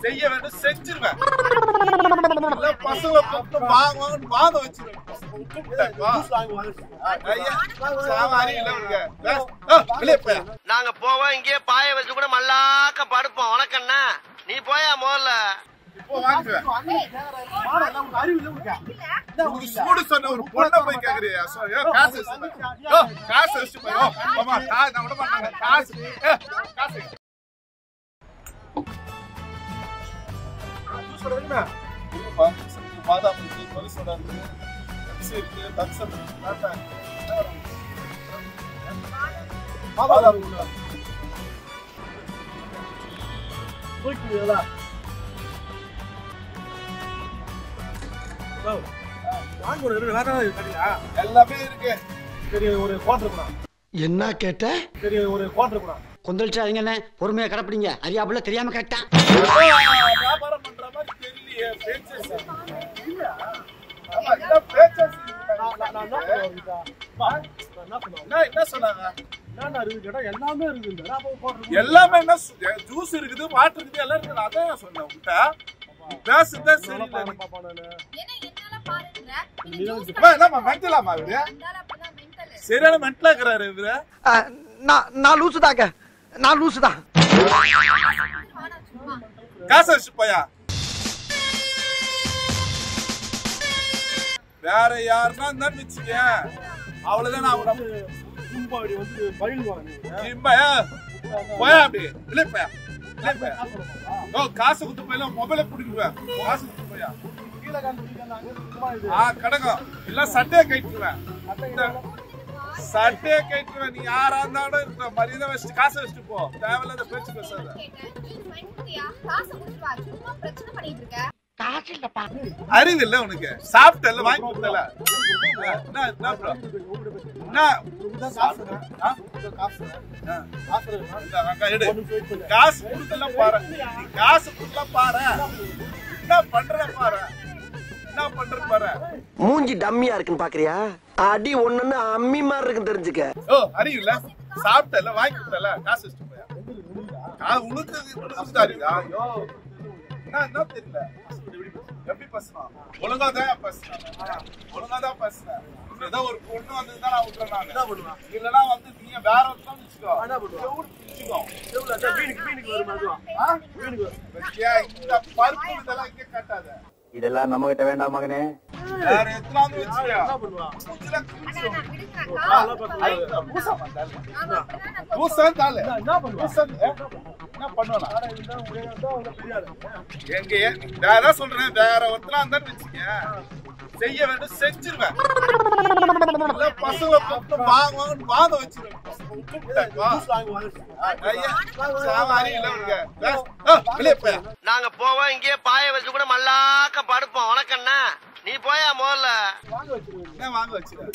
செய்ய வேண்டும் செஞ்சிருவேன். பசங்களை வாங்க வச்சிருவேன். நாங்க போவோம், இங்கே பாய வச்சு கூட மல்லாக்க படுப்போம். உனக்கண்ணா நீ போயா முதல்ல. சூடு சொன்ன ஒரு பொண்ணை போய் கேக்குறியா? காசு காசு வச்சுட்டு போய் நான் விட மாட்டாங்க. காசு காசு பாதாம் இருக்கு, பரிசோடா இருக்கு, பெப்சி இருக்கு, தக்ஸன் இருக்கு, பாதாம் இருக்கு. எல்லாமே இருக்கு. ஒரு குவார்டர் கூட. என்ன கேட்ட? ஒரு குவார்டர் கூட. கொந்தளிச்சாதீங்கண்ணே, பொறுமையா கடப்பிடிங்க. அறியாப்புல தெரியாம கேட்டான். வியாபாரம் பண்ற மாதிரி தெரியலையே. என்ன சொன்னாங்க? எல்லாமே என்ன ஜூஸ் இருக்குது, வாட்டர் இருக்குது, எல்லாம் இருக்குது. அதான் சொன்னேன் உங்ககிட்ட. பேசுதான் சரியில்லை. மென்டலாமா இவரு? சரியான மென்டலா இருக்கிறாரு இவரு. நான் லூசுதாங்க, நான் லூசுதான். காசு வச்சு போயா. வேற யாருன்னா இருந்தான்னு வச்சுக்க, அவ்வளவுதான். போயா அப்படி இல்ல போயா. காசு குத்து போயில மொபைல பிடிக்குவேன். காசு குத்து போயா. கடகம் இல்ல சட்டையை கைட்டுருவேன். சட்டையை கைட்டுருவேன். நீ யாரா இருந்தாலும் இருக்க மரியாதை வச்சுட்டு காசை வச்சுட்டு போ. தேவையில்லாத பேச்சு பேசாத. அறிவு இல்ல உனக்கு? சாப்பிட்டல வாங்கி கொடுத்தல. காசு கொடுக்கல பாரு. காசு கொடுக்கல பாரு. என்ன பண்ற பாரு. என்ன பண்ற பாரு. மூஞ்சி டம்மியா இருக்குன்னு பாக்குறியா? அடி ஒண்ணுன்னு அம்மி மாதிரி இருக்குன்னு தெரிஞ்சுக்க. அறிவு இல்ல? சாப்பிட்டல வாங்கி கொடுத்தல. காசு வச்சுட்டு போயா. உனக்கு அறிவா? என்ன தெரியல. எப்படி பேசுறான்? ஒழுங்காதான் பேசுறேன். ஒழுங்காதான் பேசுறேன். ஏதோ ஒரு பொண்ணு வந்ததுதான் நான் விட்டுறேன். நான் என்ன பண்ணுவேன்? இல்லன்னா வந்து நீங்க வேற ஒருத்தம் வச்சுக்கோ. இந்த பருப்பு இதெல்லாம் இங்க காட்டாத. இதெல்லாம் நம்ம கிட்ட வேண்டாம் மகனே. வேற எத்தனாவது வச்சுக்கோ. என்ன சொல்றேன்? வேற ஒருத்தனா இருந்தான்னு வச்சுக்க, செய்ய வேண்டும் செஞ்சிருவேன். பசங்களை வாங்க வச்சிருவேன். நாங்க போவோம், இங்கே பாய வச்சு கூட மல்லாக்க படுப்போம். உனக்கண்ணா நீ போயா முதல்ல. வாங்க வச்சிருக்கேன்.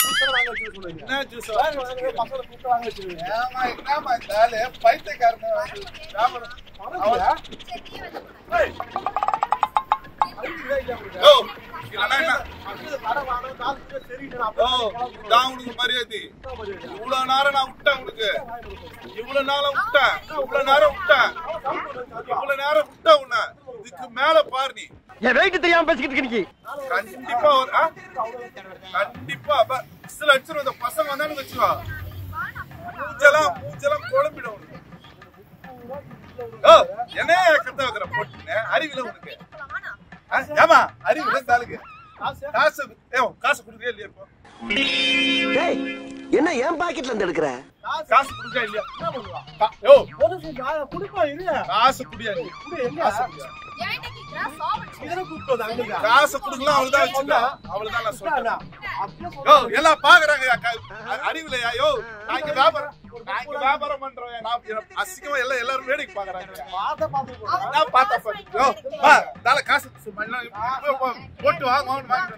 பைத்தியக்காரன் மரியாதை. இவ்வளவு நேரம் நான் விட்டேன் உனக்கு. இவ்வளவு நேரம் விட்டேன். இவ்வளவு நேரம் விட்டேன். இவ்வளவு நேரம் விட்டேன் உன்ன. இதுக்கு மேல பாரு. நீ என் வெயிட் தெரியாம பேசிக்கிட்டு இருக்கீங்க. கண்டிப்பா கண்டிப்பா அடிச்சிருவோம். இந்த பசங்க வந்தானு வச்சுக்கோ, மூஞ்செல்லாம் குழம்பிடும். என்ன கத்த வைக்கிற போட்டு அறிவில உனக்கு? ஏமா அறிவில தாளுக்கு காசு கொடுக்கவே இல்லையா? இப்போ என்ன என் பாக்கெட்ல இருந்து எடுக்கிற? காசு கொடுக்கா இல்லையா? காசு குடியா? காசு கொடுக்கலாம். அவ்வளவுதான். அவ்வளவுதான் நான் சொல்றேன். எல்லாம் பாக்குறாங்க அறிவிலையா? வியாபாரம் பண்றேன். அசிங்கமா எல்லாரும் வேடிக்கை பாக்குறாங்க. காசு போட்டு வாங்க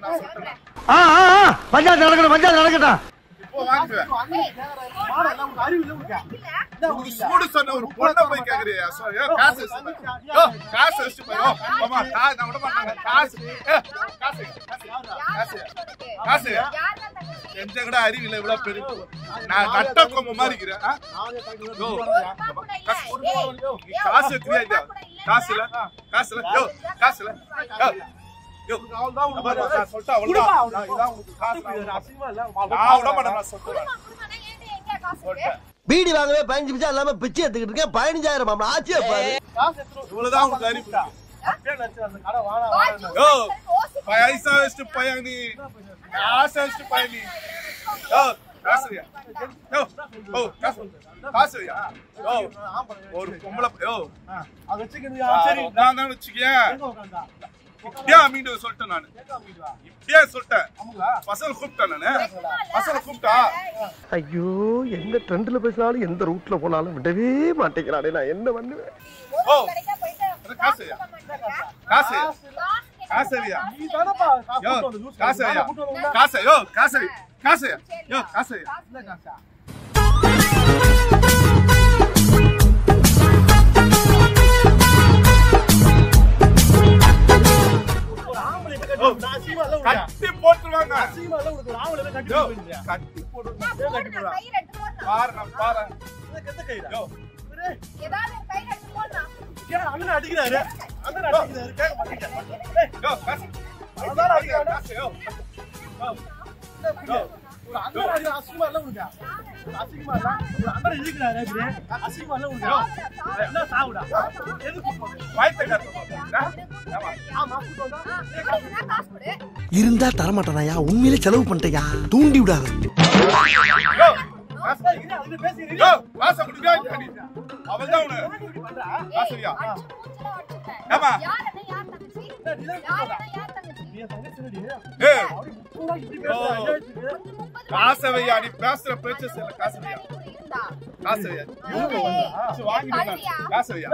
நான் சொல்றேன். பஞ்சாயத்து நடக்கட்டும். சூடு சொன்ன ஒரு பொண்ணை போய் கேக்குறியா? காசு காசு வச்சுட்டு போய் நான் விட மாட்டாங்க. காசு காசு காசு எந்த கூட அறிவில இவ்வளவு பெரிய நான் கட்ட கொம்ப மாதிரி இருக்கிறேன். காசு வைக்கிறியா? காசு இல்ல யோ காசு இல்ல யோ நான் சொல்லிட்டா அவ்வளவுதான் இதான் உங்களுக்கு காசு அசிங்கமா இல்ல நான் விட மாட்டேன் நான் சொல்றேன் பீடி வாங்கவே 15 நிமிஷம் இல்லாம பிச்சை எடுத்துக்கிட்டு இருக்கேன் 15000 மாமா ஆச்சியா பாரு காசு இவ்வளவுதான் உங்களுக்கு அறிவு அப்படியே நச்சு அந்த கடை வாடா யோ பைசா வெஸ்ட் பையனி காசு வெஸ்ட் பையனி யோ காசுயா யோ ஓ காசு யோ ஒரு பொம்பளை யோ அது வச்சுக்கிறியா சரி நான் தான் வச்சுக்கியா ஏன் மீண்டும் சொல்லிட்டேன் நான் இப்படியே சொல்லிட்டேன் பசங்க கூப்பிட்டேன் நானு பசங்க கூப்பிட்டா ஐயோ எந்த ட்ரெண்ட்ல பேசினாலும் எந்த ரூட்ல போனாலும் விடவே மாட்டேங்கிறானே நான் என்ன பண்ணுவேன் ஓ காசுயா காசுயா காசுயா நீ தானப்பா யோ காசு காசுயா காசு யோ காசு காசுயா யோ காசுயா இல்ல காசா கட்டி போட்டுருவாங்க கட்டி போட்டுருவாங்க பாரு பாரு யோ அண்ணன் அடிக்கிறாரு கேட்க மாட்டேங்க யோ காசு அதான் அடிக்கிறாரு காசு யோ ஒரு அண்ணன் அசிங்கமா இல்ல உனக்கு அசிங்கமா இல்ல ஒரு அண்ணன் இருக்கிறாரு அசிங்கமா இல்ல உனக்கு என்ன சாவுடா எதுக்கு வாய்த்த காசு ஆமா இருந்தா தரமாட்டானயா உண்மையிலே செலவு பண்ணிட்டயா தூண்டி விடாத யோ காசு யோ காசு குடுங்க அவள்தான் உனக்கு காசுயா ஏமா ஏய் காசவையா நீ பேசுற பேச்சு இல்ல காசவையா காசவையா வாங்கிடுங்க காசவையா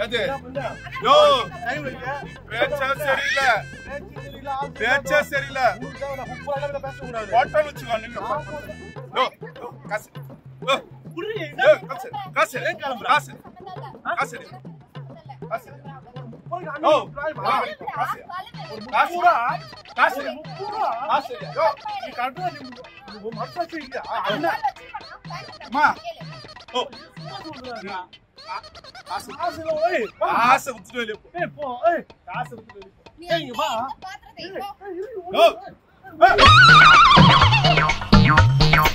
எது யோ பேச்சா சரியில்லை பேச்சா சரியில்லை ஹோட்டல் வச்சுக்கோ நீங்க யோ காசு யோ காசு காசு காசு காசு காசு ஓ காசு காசு காசு காசு யோ நீ கரெக்ட்டா நீ மனசாட்சி இல்ல அம்மா ஓ காசு காசு இல்ல ஓய் காசு விட்டுட்டு வெளிய போ ஏய் போ ஏய் காசு விட்டுட்டு வெளிய போ ஏய் வா யோ